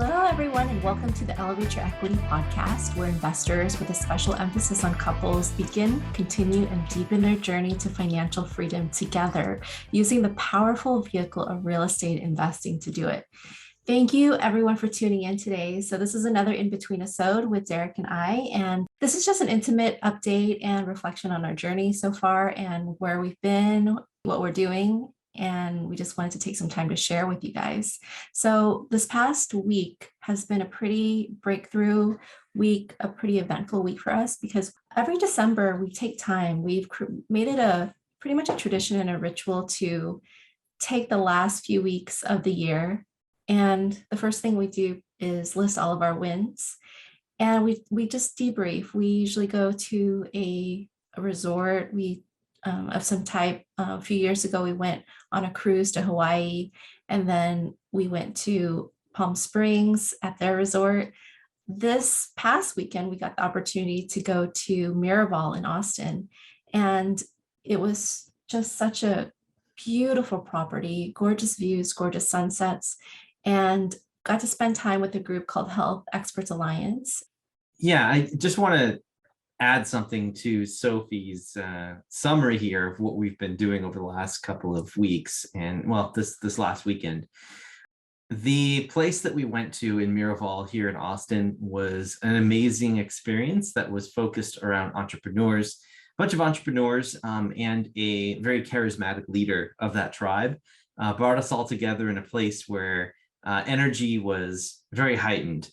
Hello, everyone, and welcome to the Elevate Your Equity podcast, where investors with a special emphasis on couples begin, continue, and deepen their journey to financial freedom together, using the powerful vehicle of real estate investing to do it. Thank you, everyone, for tuning in today. So this is another in-between-isode with Derek and I, and this is just an intimate update and reflection on our journey so far and where we've been, what we're doing. And we just wanted to take some time to share with you guys. So this past week has been a pretty breakthrough week, a pretty eventful week for us, because every December we take time. We've made it pretty much a tradition and a ritual to take the last few weeks of the year. And the first thing we do is list all of our wins. And we just debrief. We usually go to a resort. Of some type. A few years ago, we went on a cruise to Hawaii, and then we went to Palm Springs at their resort. This past weekend, we got the opportunity to go to Miraval in Austin, and it was just such a beautiful property, gorgeous views, gorgeous sunsets, and got to spend time with a group called Health Experts Alliance. Yeah, I just want to add something to Sophie's summary here of what we've been doing over the last couple of weeks, and well, this last weekend. The place that we went to in Miraval here in Austin was an amazing experience that was focused around entrepreneurs, a bunch of entrepreneurs, and a very charismatic leader of that tribe brought us all together in a place where energy was very heightened.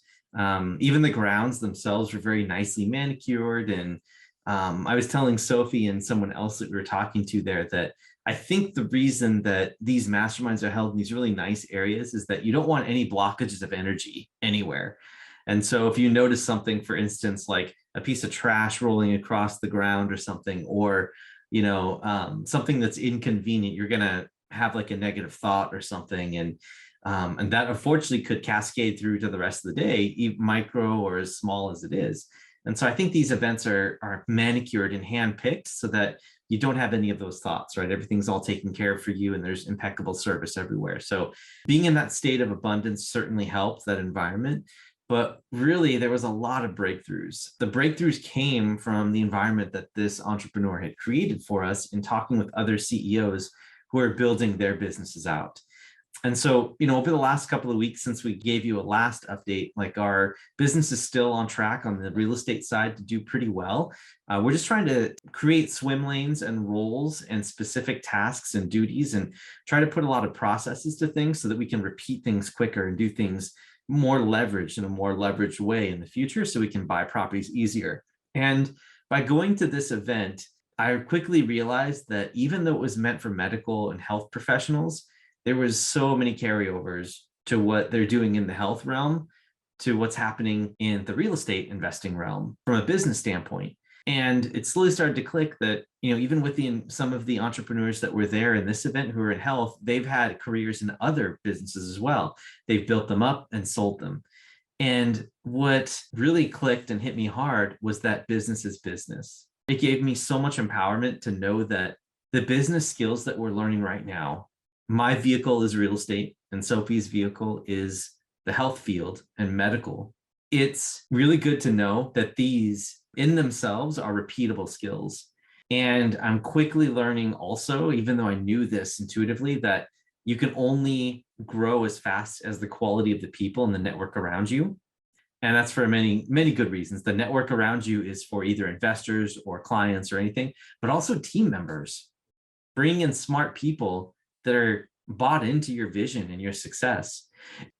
Even the grounds themselves were very nicely manicured. And I was telling Sophie and someone else that we were talking to there that I think the reason that these masterminds are held in these really nice areas is that you don't want any blockages of energy anywhere. And so if you notice something, for instance, like a piece of trash rolling across the ground or something, or, something that's inconvenient, you're going to have like a negative thought or something. And that unfortunately could cascade through to the rest of the day, micro or as small as it is. And so I think these events are manicured and handpicked so that you don't have any of those thoughts, right? Everything's all taken care of for you and there's impeccable service everywhere. So being in that state of abundance certainly helped that environment. But really, there was a lot of breakthroughs. The breakthroughs came from the environment that this entrepreneur had created for us in talking with other CEOs who are building their businesses out. And so, over the last couple of weeks since we gave you a last update, like our business is still on track on the real estate side to do pretty well. We're just trying to create swim lanes and roles and specific tasks and duties and try to put a lot of processes to things so that we can repeat things quicker and do things more leveraged in a more leveraged way in the future so we can buy properties easier. And by going to this event, I quickly realized that even though it was meant for medical and health professionals, there was so many carryovers to what they're doing in the health realm to what's happening in the real estate investing realm from a business standpoint. And it slowly started to click that, even within some of the entrepreneurs that were there in this event who are in health, they've had careers in other businesses as well. They've built them up and sold them. And what really clicked and hit me hard was that business is business. It gave me so much empowerment to know that the business skills that we're learning right now, my vehicle is real estate and Sophie's vehicle is the health field and medical. It's really good to know that these in themselves are repeatable skills. And I'm quickly learning also, even though I knew this intuitively, that you can only grow as fast as the quality of the people and the network around you. And that's for many, many good reasons. The network around you is for either investors or clients or anything, but also team members. Bring in smart people that are bought into your vision and your success.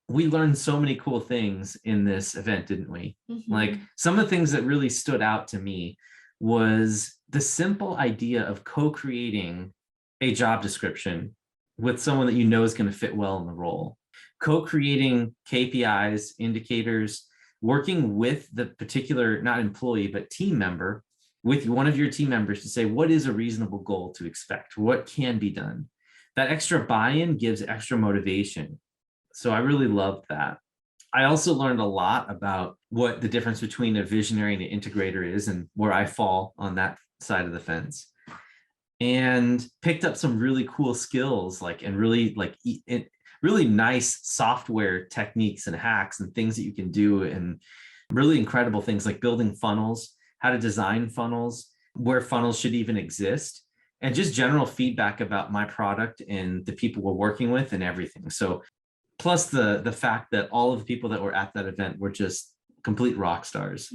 We learned so many cool things in this event, didn't we? Mm-hmm. Like some of the things that really stood out to me was the simple idea of co-creating a job description with someone that you know is going to fit well in the role. Co-creating KPIs, indicators, working with the particular, not employee, but team member, with one of your team members to say, what is a reasonable goal to expect? What can be done? That extra buy-in gives extra motivation. So I really loved that. I also learned a lot about what the difference between a visionary and an integrator is and where I fall on that side of the fence. And picked up some really cool skills, really nice software techniques and hacks and things that you can do, and really incredible things like building funnels, how to design funnels, where funnels should even exist, and just general feedback about my product and the people we're working with and everything. So plus the fact that all of the people that were at that event were just complete rock stars.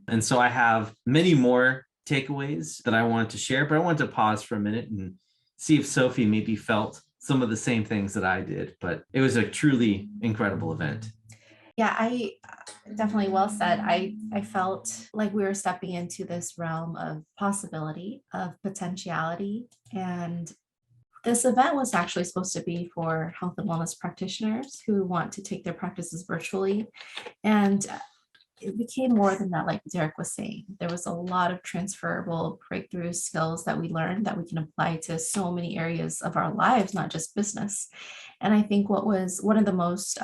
And so I have many more takeaways that I wanted to share, but I wanted to pause for a minute and see if Sophie maybe felt some of the same things that I did. But it was a truly incredible event. Yeah, I definitely, well said. I felt like we were stepping into this realm of possibility, of potentiality. And this event was actually supposed to be for health and wellness practitioners who want to take their practices virtually. And it became more than that, like Derek was saying. There was a lot of transferable breakthrough skills that we learned that we can apply to so many areas of our lives, not just business. And I think what was one of the most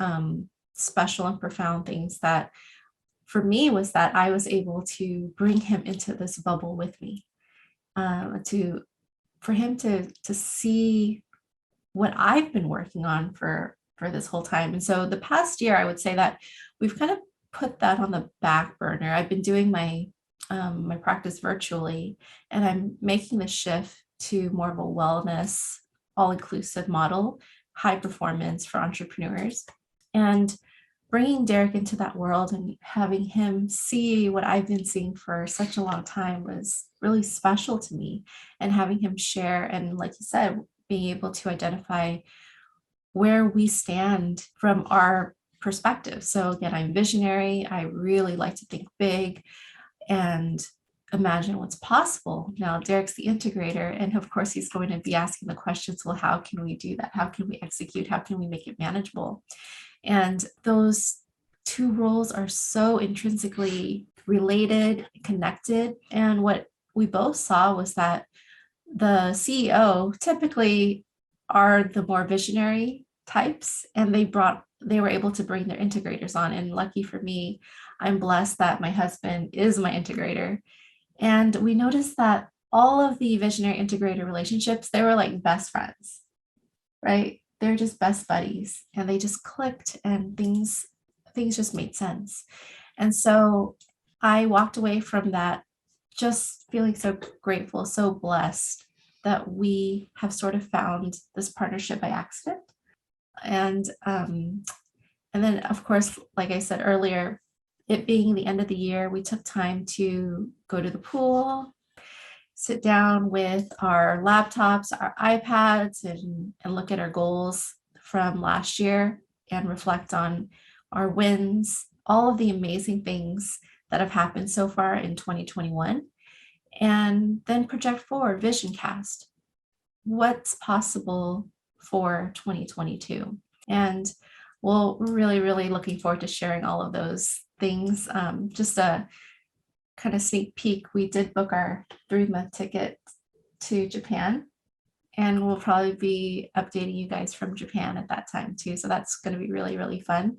special and profound things that for me was that I was able to bring him into this bubble with me, for him to see what I've been working on for this whole time. And so the past year, I would say that we've kind of put that on the back burner. I've been doing my my practice virtually, and I'm making the shift to more of a wellness, all-inclusive model, high performance for entrepreneurs. And bringing Derek into that world and having him see what I've been seeing for such a long time was really special to me. And having him share, and like you said, being able to identify where we stand from our perspective. So again, I'm visionary. I really like to think big and imagine what's possible. Now, Derek's the integrator, and of course, he's going to be asking the questions, well, how can we do that? How can we execute? How can we make it manageable? And those two roles are so intrinsically related, connected. And what we both saw was that the CEO typically are the more visionary types, and they were able to bring their integrators on. And lucky for me, I'm blessed that my husband is my integrator. And we noticed that all of the visionary integrator relationships, they were like best friends, right? They're just best buddies, and they just clicked, and things just made sense. And so I walked away from that just feeling so grateful, so blessed that we have sort of found this partnership by accident. And then, of course, like I said earlier, it being the end of the year, we took time to go to the pool, sit down with our laptops, our iPads, and look at our goals from last year and reflect on our wins, all of the amazing things that have happened so far in 2021, and then project forward, vision cast. What's possible for 2022? And we're really, really looking forward to sharing all of those things. Just a kind of sneak peek, we did book our 3-month ticket to Japan, and we'll probably be updating you guys from Japan at that time too. So that's going to be really, really fun.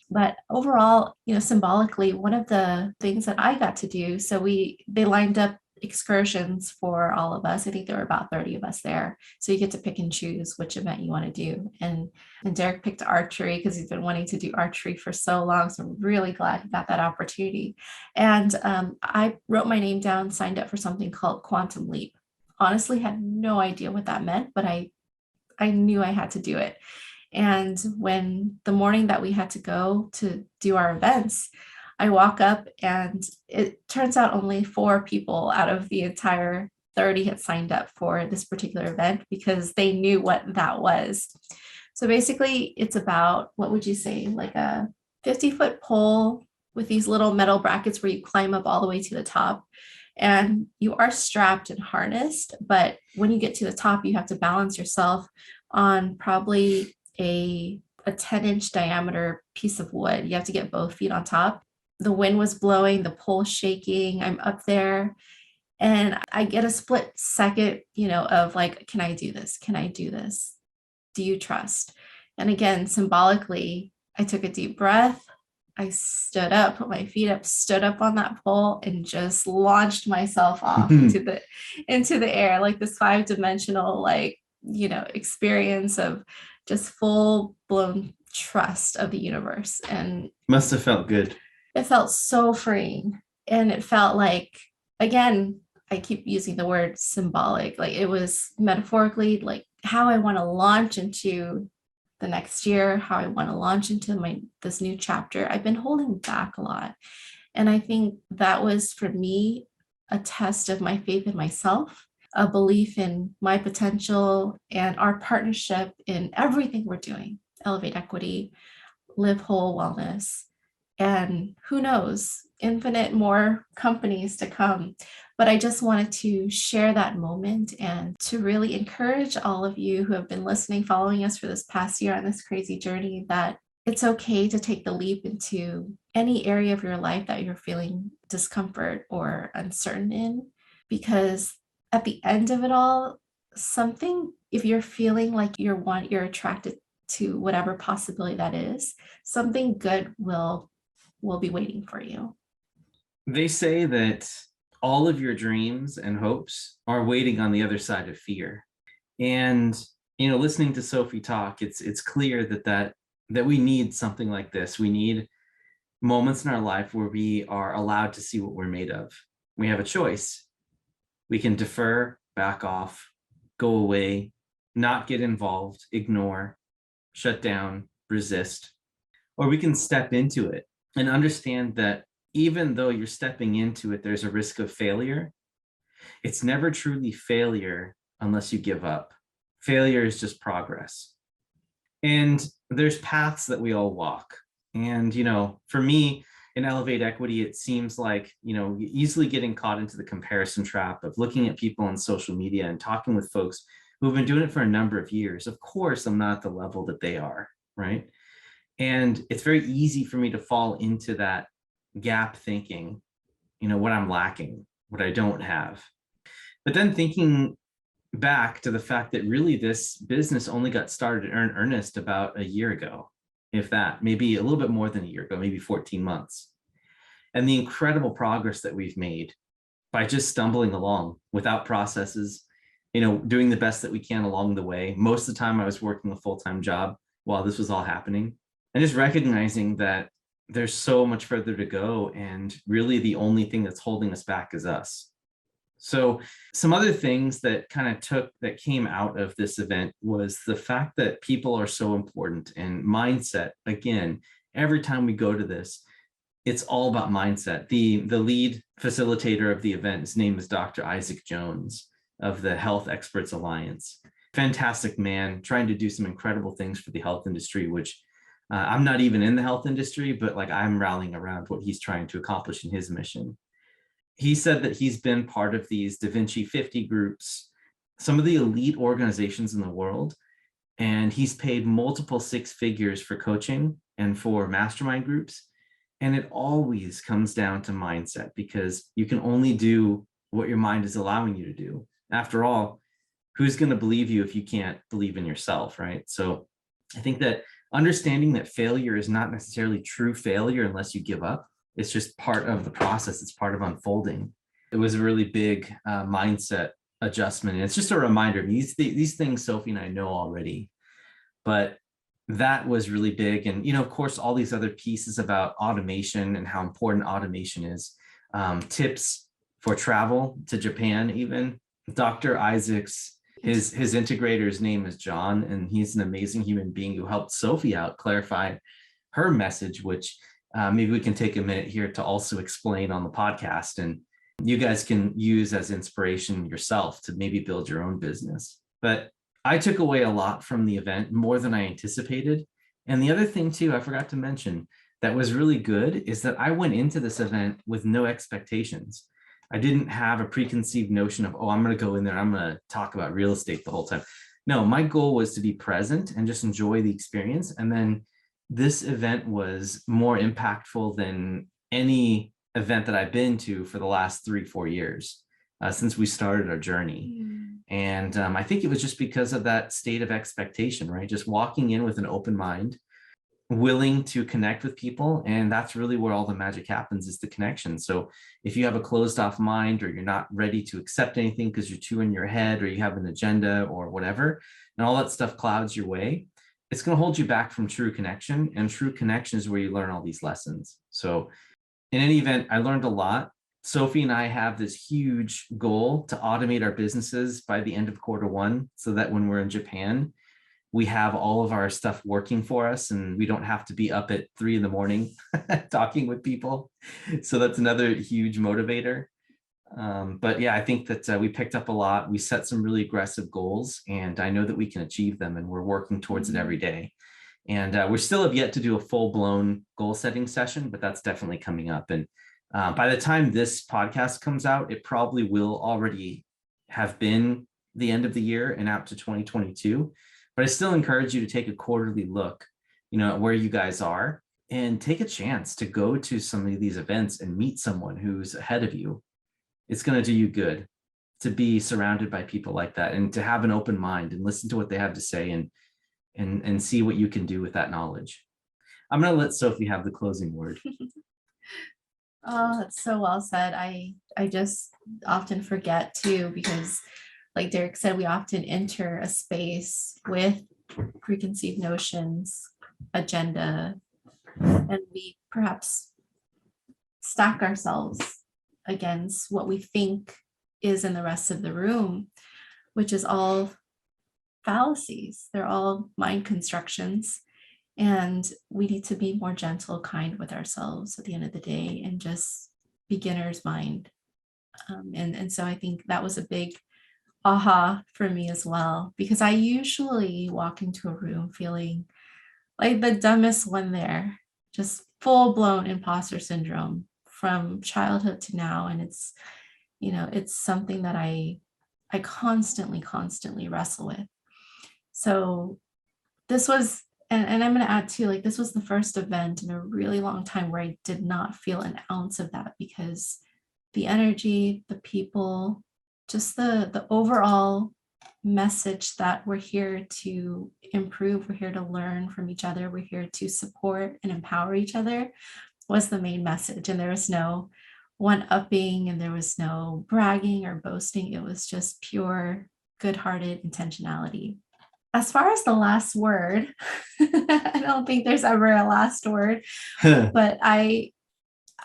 But overall, symbolically, one of the things that I got to do, so they lined up excursions for all of us. I think there were about 30 of us there. So you get to pick and choose which event you want to do. And Derek picked archery because he's been wanting to do archery for so long. So I'm really glad he got that opportunity. And I wrote my name down, signed up for something called Quantum Leap. Honestly, had no idea what that meant, but I knew I had to do it. And when the morning that we had to go to do our events, I walk up and it turns out only 4 people out of the entire 30 had signed up for this particular event because they knew what that was. So basically it's about, what would you say, like a 50-foot pole with these little metal brackets where you climb up all the way to the top, and you are strapped and harnessed. But when you get to the top, you have to balance yourself on probably a 10-inch diameter piece of wood. You have to get both feet on top. The wind was blowing, the pole shaking. I'm up there and I get a split second, of like, can I do this? Can I do this? Do you trust? And again, symbolically, I took a deep breath. I stood up, put my feet up, stood up on that pole, and just launched myself off into the air, like this 5-dimensional, experience of just full blown trust of the universe. And Must have felt good. it felt so freeing. And it felt like, again, I keep using the word symbolic, like it was metaphorically like how I want to launch into the next year, how I want to launch into this new chapter. I've been holding back a lot. And I think that was for me a test of my faith in myself, a belief in my potential and our partnership in everything we're doing, Elevate Equity, Live Whole Wellness, and who knows, infinite more companies to come. But I just wanted to share that moment and to really encourage all of you who have been listening, following us for this past year on this crazy journey, that it's okay to take the leap into any area of your life that you're feeling discomfort or uncertain in, because at the end of it all, something, if you're feeling like you're attracted to whatever possibility that is, something good will be waiting for you. They say that all of your dreams and hopes are waiting on the other side of fear. And, listening to Sophie talk, it's clear that we need something like this. We need moments in our life where we are allowed to see what we're made of. We have a choice. We can defer, back off, go away, not get involved, ignore, shut down, resist, or we can step into it and understand that even though you're stepping into it, there's a risk of failure. It's never truly failure unless you give up. Failure is just progress. And there's paths that we all walk. And, for me, in Elevate Equity, it seems like, easily getting caught into the comparison trap of looking at people on social media and talking with folks who've been doing it for a number of years. Of course, I'm not at the level that they are, right? And it's very easy for me to fall into that gap thinking, what I'm lacking, what I don't have. But then thinking back to the fact that really this business only got started in earnest about a year ago, if that, maybe a little bit more than a year ago, maybe 14 months. And the incredible progress that we've made by just stumbling along without processes, doing the best that we can along the way. Most of the time I was working a full-time job while this was all happening, and just recognizing that there's so much further to go. And really the only thing that's holding us back is us. So some other things that came out of this event was the fact that people are so important, and mindset. Again, every time we go to this, it's all about mindset. The lead facilitator of the event, his name is Dr. Isaac Jones of the Health Experts Alliance. Fantastic man, trying to do some incredible things for the health industry, which I'm not even in the health industry, but I'm rallying around what he's trying to accomplish in his mission. He said that he's been part of these Da Vinci 50 groups, some of the elite organizations in the world, and he's paid multiple six figures for coaching and for mastermind groups. And it always comes down to mindset, because you can only do what your mind is allowing you to do. After all, who's going to believe you if you can't believe in yourself, right? So I think that understanding that failure is not necessarily true failure unless you give up. It's just part of the process. It's part of unfolding. It was a really big mindset adjustment. And it's just a reminder. These things Sophie and I know already, but that was really big. And, of course, all these other pieces about automation and how important automation is. Tips for travel to Japan, even. Dr. Isaac's, his integrator's name is John, and he's an amazing human being who helped Sophie out clarify her message, which maybe we can take a minute here to also explain on the podcast, and you guys can use as inspiration yourself to maybe build your own business. But I took away a lot from the event, more than I anticipated. And the other thing too, I forgot to mention, that was really good is that I went into this event with no expectations. I didn't have a preconceived notion of, I'm going to go in there, I'm going to talk about real estate the whole time. No, my goal was to be present and just enjoy the experience. And then this event was more impactful than any event that I've been to for the last 3-4 years since we started our journey. And I think it was just because of that state of expectation, right? Just walking in with an open mind, willing to connect with people. And that's really where all the magic happens, is the connection. So if you have a closed off mind, or you're not ready to accept anything because you're too in your head, or you have an agenda or whatever, and all that stuff clouds your way, it's going to hold you back from true connection, and true connection is where you learn all these lessons. So in any event, I learned a lot. Sophie and I have this huge goal to automate our businesses by the end of Q1, so that when we're in Japan, we have all of our stuff working for us and we don't have to be up at 3 a.m. talking with people. So that's another huge motivator. But yeah, I think that we picked up a lot. We set some really aggressive goals, and I know that we can achieve them, and we're working towards it every day. And we still have yet to do a full-blown goal setting session, but that's definitely coming up. And by the time this podcast comes out, it probably will already have been the end of the year and out to 2022. But I still encourage you to take a quarterly look, at where you guys are, and take a chance to go to some of these events and meet someone who's ahead of you. It's going to do you good to be surrounded by people like that, and to have an open mind and listen to what they have to say, and see what you can do with that knowledge. I'm going to let Sophie have the closing word. Oh, that's so well said. I just often forget too, because like Derek said, we often enter a space with preconceived notions, agenda, and we perhaps stack ourselves against what we think is in the rest of the room, which is all fallacies. They're all mind constructions. And we need to be more gentle, kind with ourselves at the end of the day, and just beginner's mind. And so I think that was a big aha for me as well, because I usually walk into a room feeling like the dumbest one there, just full-blown imposter syndrome from childhood to now. And it's something that I constantly wrestle with. So this was, and I'm going to add too, like, this was the first event in a really long time where I did not feel an ounce of that, because the energy, the people, just the overall message that we're here to improve, we're here to learn from each other, we're here to support and empower each other, was the main message. And there was no one-upping, and there was no bragging or boasting. It was just pure, good-hearted intentionality. As far as the last word, I don't think there's ever a last word, but I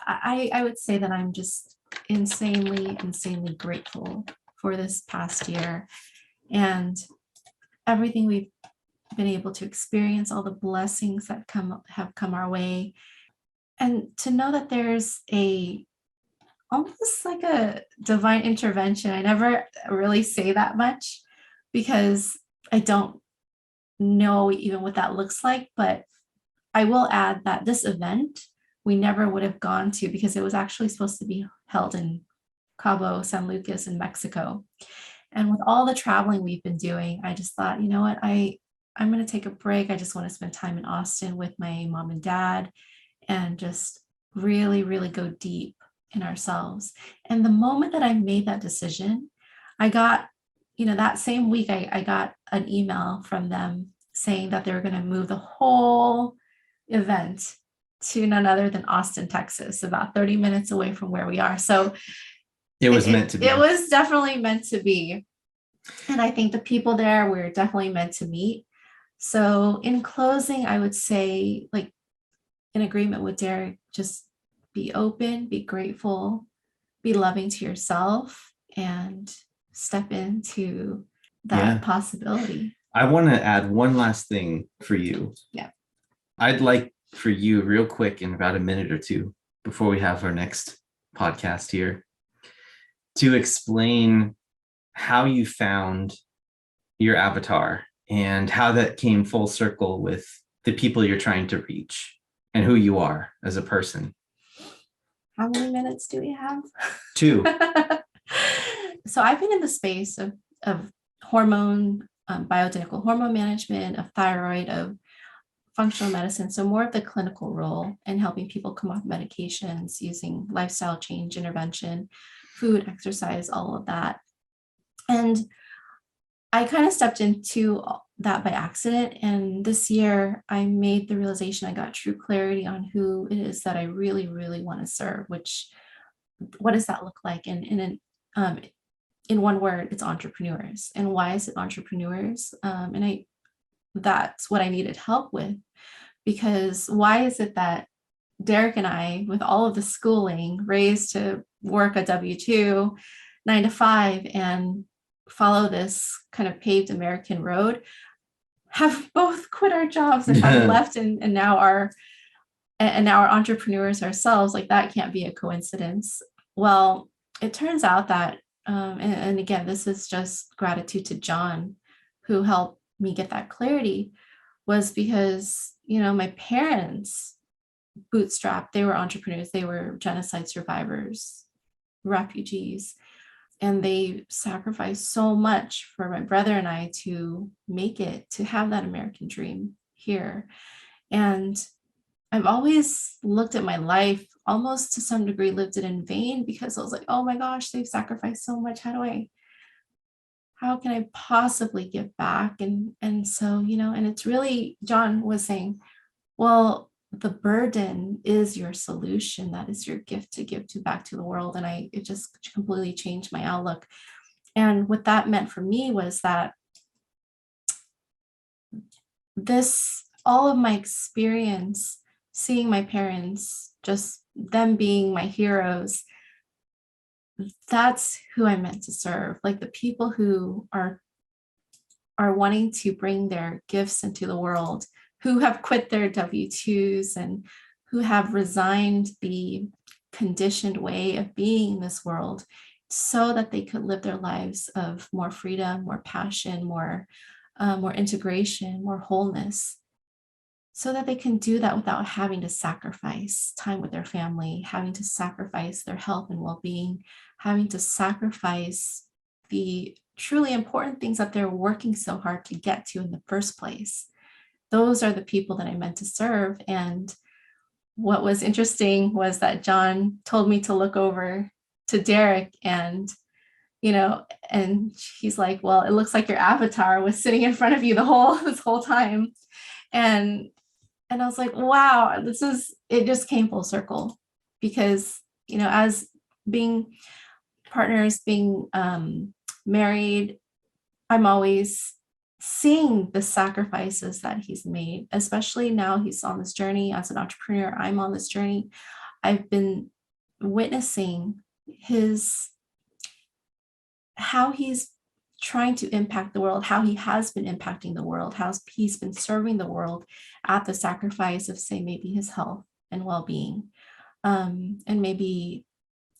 would say that I'm just insanely grateful for this past year and everything we've been able to experience, all the blessings that have come our way, and to know that there's almost like a divine intervention. I never really say that much because I don't know even what that looks like, but I will add that this event we never would have gone to, because it was actually supposed to be held in Cabo San Lucas in Mexico. And with all the traveling we've been doing, I just thought, you know what, I'm going to take a break. I just want to spend time in Austin with my mom and dad and just really, really go deep in ourselves. And the moment that I made that decision, I got, that same week, I got an email from them saying that they were going to move the whole event to none other than Austin, Texas, about 30 minutes away from where we are. So it was meant to be. It was definitely meant to be. And I think the people there were definitely meant to meet. So in closing, I would say, like, in agreement with Derek, just be open, be grateful, be loving to yourself, and step into that possibility. I want to add one last thing for you. Yeah. I'd like for you, real quick, in about a minute or two before we have our next podcast here, to explain how you found your avatar and how that came full circle with the people you're trying to reach and who you are as a person. How many minutes do we have? 2. So I've been in the space of hormone, bioidentical hormone management, of thyroid, of functional medicine. So more of the clinical role in helping people come off medications using lifestyle change intervention, food, exercise, all of that. And I kind of stepped into that by accident. And this year I made the realization, I got true clarity on who it is that I really, really want to serve, what does that look like? And in one word, it's entrepreneurs. And why is it entrepreneurs? And that's what I needed help with. Because why is it that Derek and I, with all of the schooling, raised to work a W-2, 9 to 5, and follow this kind of paved American road, have both quit our jobs and have left and now are entrepreneurs ourselves? Like, that can't be a coincidence. Well, it turns out that, and again, this is just gratitude to John, who helped me get that clarity, was because, my parents bootstrapped. They were entrepreneurs. They were genocide survivors, refugees, and they sacrificed so much for my brother and I to make it, to have that American dream here. And I've always looked at my life, almost to some degree lived it in vain, because I was like, oh my gosh, they've sacrificed so much. How can I possibly give back? And so, and it's really, John was saying, well, the burden is your solution. That is your gift to give to back to the world. And it just completely changed my outlook. And what that meant for me was that all of my experience, seeing my parents, just them being my heroes, that's who I meant to serve. Like, the people who are wanting to bring their gifts into the world, who have quit their W-2s and who have resigned the conditioned way of being in this world so that they could live their lives of more freedom, more passion, more integration, more wholeness, so that they can do that without having to sacrifice time with their family, having to sacrifice their health and well-being, having to sacrifice the truly important things that they're working so hard to get to in the first place. Those are the people that I meant to serve. And what was interesting was that John told me to look over to Derek, and and he's like, well, it looks like your avatar was sitting in front of you this whole time. And I was like, wow, it just came full circle, because, as being partners, being married, I'm always seeing the sacrifices that he's made, especially now he's on this journey as an entrepreneur. I'm on this journey. I've been witnessing how he's trying to impact the world, how he has been impacting the world, how he's been serving the world at the sacrifice of, say, maybe his health and well-being, and maybe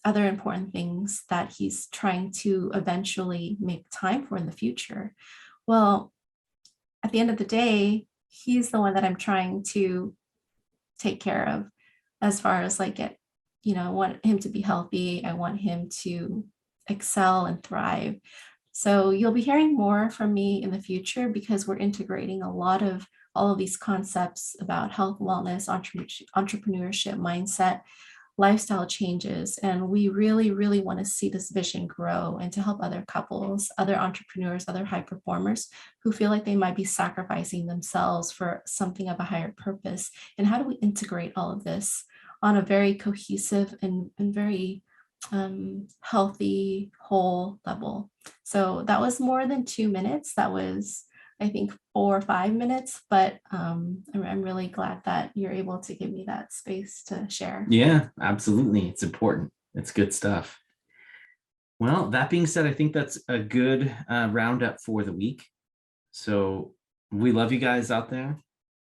other important things that he's trying to eventually make time for in the future. Well, at the end of the day, he's the one that I'm trying to take care of, as far as like I want him to be healthy. I want him to excel and thrive. So you'll be hearing more from me in the future, because we're integrating all of these concepts about health, wellness, entrepreneurship, mindset, lifestyle changes. And we really, really want to see this vision grow and to help other couples, other entrepreneurs, other high performers who feel like they might be sacrificing themselves for something of a higher purpose. And how do we integrate all of this on a very cohesive and very healthy, whole level? So that was more than 2 minutes. That was, I think, 4 or 5 minutes, but I'm really glad that you're able to give me that space to share. Yeah, absolutely. It's important. It's good stuff. Well, that being said, I think that's a good roundup for the week. So we love you guys out there.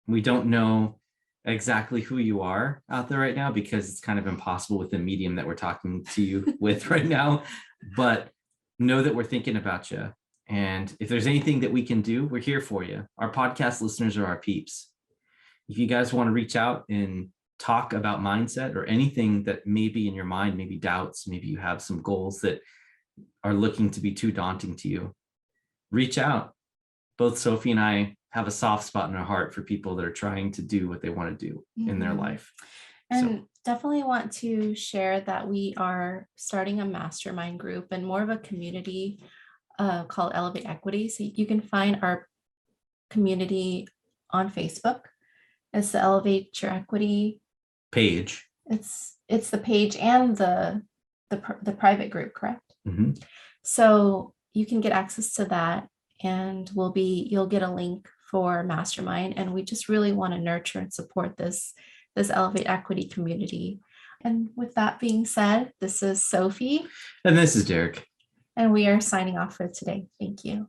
We don't know exactly who you are out there right now, because it's kind of impossible with the medium that we're talking to you with right now, but know that we're thinking about you. And if there's anything that we can do, we're here for you. Our podcast listeners are our peeps. If you guys want to reach out and talk about mindset or anything that may be in your mind, maybe doubts, maybe you have some goals that are looking to be too daunting to you, reach out. Both Sophie and I have a soft spot in our heart for people that are trying to do what they want to do in their life. And definitely want to share that we are starting a mastermind group and more of a community called Elevate Equity. So you can find our community on Facebook. It's the Elevate Your Equity page. It's the page and the private group, correct? Mm-hmm. So you can get access to that, and you'll get a link for Mastermind, and we just really want to nurture and support this Elevate Equity community. And with that being said, this is Sophie. And this is Derek. And we are signing off for today. Thank you.